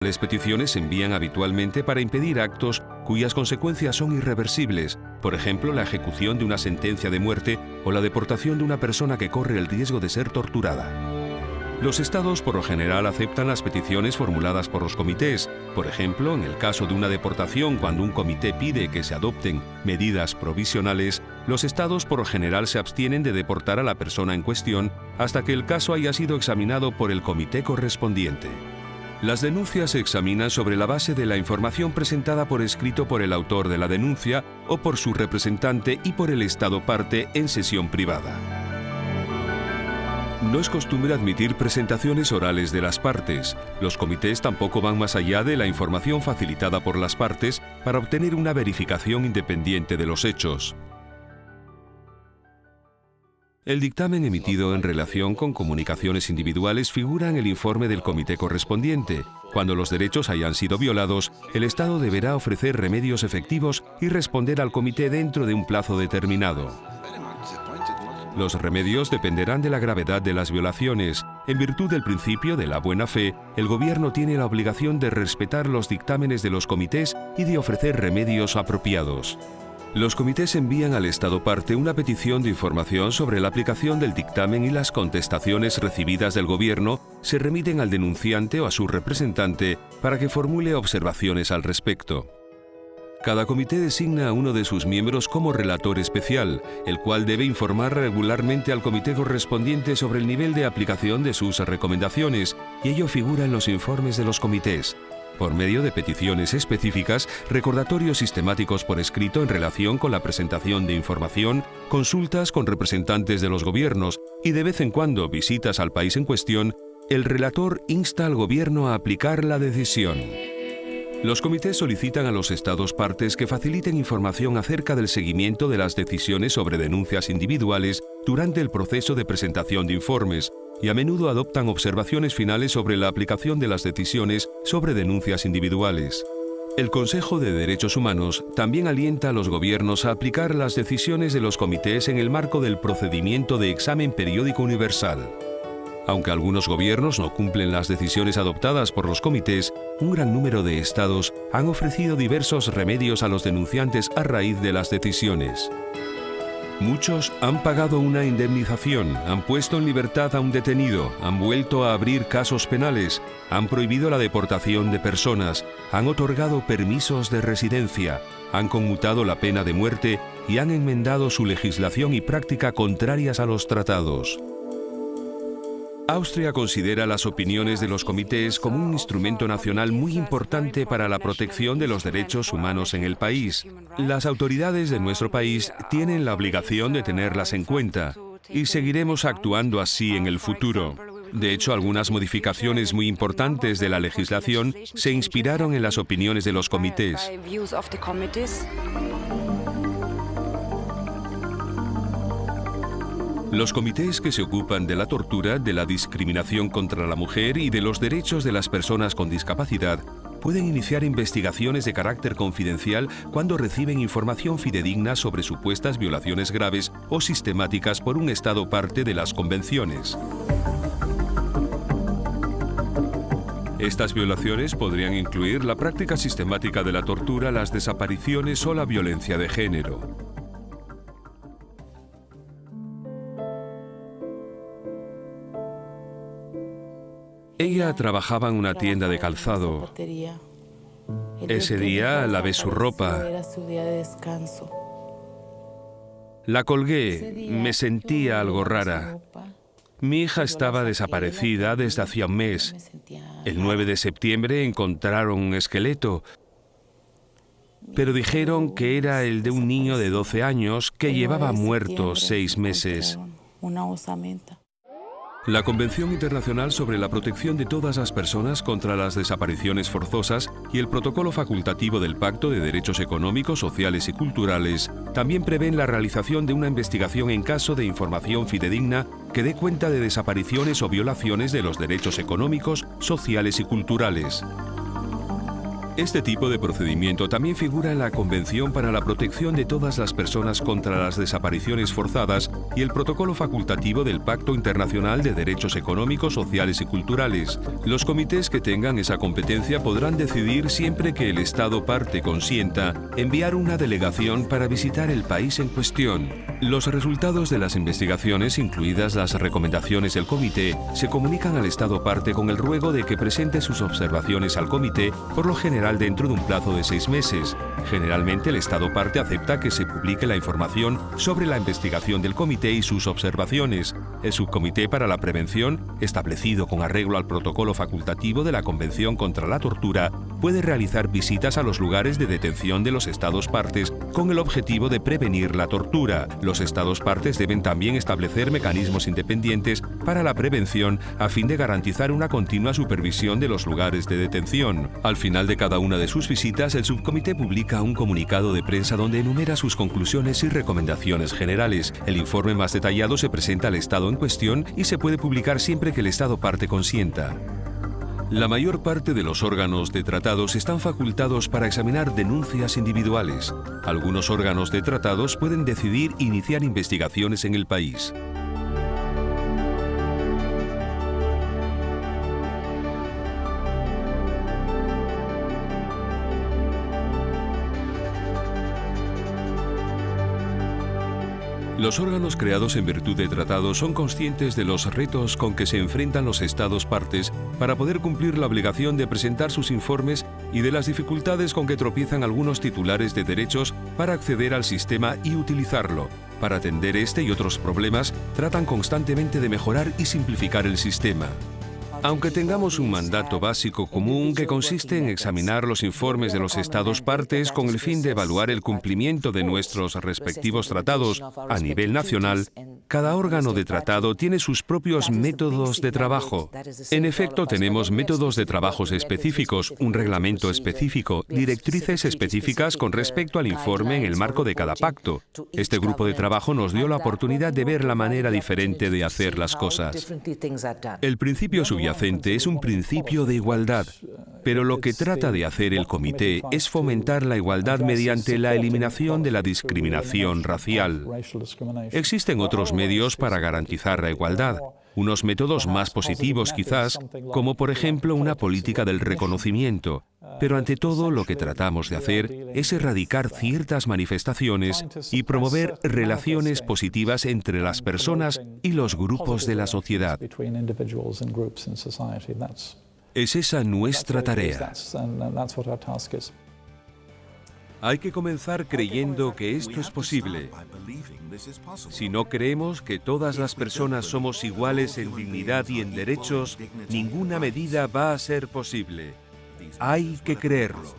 Las peticiones se envían habitualmente para impedir actos cuyas consecuencias son irreversibles, por ejemplo, la ejecución de una sentencia de muerte o la deportación de una persona que corre el riesgo de ser torturada. Los estados por lo general aceptan las peticiones formuladas por los comités. Por ejemplo, en el caso de una deportación, cuando un comité pide que se adopten medidas provisionales, los estados por lo general se abstienen de deportar a la persona en cuestión hasta que el caso haya sido examinado por el comité correspondiente. Las denuncias se examinan sobre la base de la información presentada por escrito por el autor de la denuncia o por su representante y por el estado parte en sesión privada. No es costumbre admitir presentaciones orales de las partes. Los comités tampoco van más allá de la información facilitada por las partes para obtener una verificación independiente de los hechos. El dictamen emitido en relación con comunicaciones individuales figura en el informe del comité correspondiente. Cuando los derechos hayan sido violados, el Estado deberá ofrecer remedios efectivos y responder al comité dentro de un plazo determinado. Los remedios dependerán de la gravedad de las violaciones. En virtud del principio de la buena fe, el gobierno tiene la obligación de respetar los dictámenes de los comités y de ofrecer remedios apropiados. Los comités envían al Estado parte una petición de información sobre la aplicación del dictamen y las contestaciones recibidas del gobierno se remiten al denunciante o a su representante para que formule observaciones al respecto. Cada comité designa a uno de sus miembros como relator especial, el cual debe informar regularmente al comité correspondiente sobre el nivel de aplicación de sus recomendaciones, y ello figura en los informes de los comités. Por medio de peticiones específicas, recordatorios sistemáticos por escrito en relación con la presentación de información, consultas con representantes de los gobiernos y de vez en cuando visitas al país en cuestión, el relator insta al gobierno a aplicar la decisión. Los comités solicitan a los estados partes que faciliten información acerca del seguimiento de las decisiones sobre denuncias individuales durante el proceso de presentación de informes, y a menudo adoptan observaciones finales sobre la aplicación de las decisiones sobre denuncias individuales. El Consejo de Derechos Humanos también alienta a los gobiernos a aplicar las decisiones de los comités en el marco del procedimiento de examen periódico universal. Aunque algunos gobiernos no cumplen las decisiones adoptadas por los comités, un gran número de estados han ofrecido diversos remedios a los denunciantes a raíz de las decisiones. Muchos han pagado una indemnización, han puesto en libertad a un detenido, han vuelto a abrir casos penales, han prohibido la deportación de personas, han otorgado permisos de residencia, han conmutado la pena de muerte y han enmendado su legislación y práctica contrarias a los tratados. Austria considera las opiniones de los comités como un instrumento nacional muy importante para la protección de los derechos humanos en el país. Las autoridades de nuestro país tienen la obligación de tenerlas en cuenta y seguiremos actuando así en el futuro. De hecho, algunas modificaciones muy importantes de la legislación se inspiraron en las opiniones de los comités. Los comités que se ocupan de la tortura, de la discriminación contra la mujer y de los derechos de las personas con discapacidad pueden iniciar investigaciones de carácter confidencial cuando reciben información fidedigna sobre supuestas violaciones graves o sistemáticas por un Estado parte de las convenciones. Estas violaciones podrían incluir la práctica sistemática de la tortura, las desapariciones o la violencia de género. Ella trabajaba en una tienda de calzado. Ese día lavé su ropa. La colgué, me sentía algo rara. Mi hija estaba desaparecida desde hacía un mes. El 9 de septiembre encontraron un esqueleto, pero dijeron que era el de un niño de 12 años que llevaba muerto 6 meses. La Convención Internacional sobre la Protección de todas las personas contra las desapariciones forzosas y el Protocolo Facultativo del Pacto de Derechos Económicos, Sociales y Culturales también prevén la realización de una investigación en caso de información fidedigna que dé cuenta de desapariciones o violaciones de los derechos económicos, sociales y culturales. Este tipo de procedimiento también figura en la Convención para la Protección de todas las personas contra las desapariciones forzadas y el protocolo facultativo del Pacto Internacional de Derechos Económicos, Sociales y Culturales. Los comités que tengan esa competencia podrán decidir, siempre que el Estado parte consienta, enviar una delegación para visitar el país en cuestión. Los resultados de las investigaciones, incluidas las recomendaciones del comité, se comunican al Estado parte con el ruego de que presente sus observaciones al comité, por lo general dentro de un plazo de 6 meses. Generalmente el Estado parte acepta que se publique la información sobre la investigación del comité y sus observaciones. El Subcomité para la Prevención, establecido con arreglo al protocolo facultativo de la Convención contra la Tortura, puede realizar visitas a los lugares de detención de los Estados partes con el objetivo de prevenir la tortura. Los Estados partes deben también establecer mecanismos independientes para la prevención a fin de garantizar una continua supervisión de los lugares de detención. Al final de cada una de sus visitas, el Subcomité publica un comunicado de prensa donde enumera sus conclusiones y recomendaciones generales. El informe más detallado se presenta al Estado en cuestión y se puede publicar siempre que el Estado parte consienta. La mayor parte de los órganos de tratados están facultados para examinar denuncias individuales. Algunos órganos de tratados pueden decidir iniciar investigaciones en el país. Los órganos creados en virtud de tratados son conscientes de los retos con que se enfrentan los Estados partes para poder cumplir la obligación de presentar sus informes y de las dificultades con que tropiezan algunos titulares de derechos para acceder al sistema y utilizarlo. Para atender este y otros problemas, tratan constantemente de mejorar y simplificar el sistema. Aunque tengamos un mandato básico común que consiste en examinar los informes de los Estados partes con el fin de evaluar el cumplimiento de nuestros respectivos tratados a nivel nacional, cada órgano de tratado tiene sus propios métodos de trabajo. En efecto, tenemos métodos de trabajos específicos, un reglamento específico, directrices específicas con respecto al informe en el marco de cada pacto. Este grupo de trabajo nos dio la oportunidad de ver la manera diferente de hacer las cosas. El principio subyacente es un principio de igualdad, pero lo que trata de hacer el comité es fomentar la igualdad mediante la eliminación de la discriminación racial. Existen otros medios para garantizar la igualdad, unos métodos más positivos quizás, como por ejemplo una política del reconocimiento, pero ante todo lo que tratamos de hacer es erradicar ciertas manifestaciones y promover relaciones positivas entre las personas y los grupos de la sociedad. Es esa nuestra tarea. Hay que comenzar creyendo que esto es posible. Si no creemos que todas las personas somos iguales en dignidad y en derechos, ninguna medida va a ser posible. Hay que creerlo.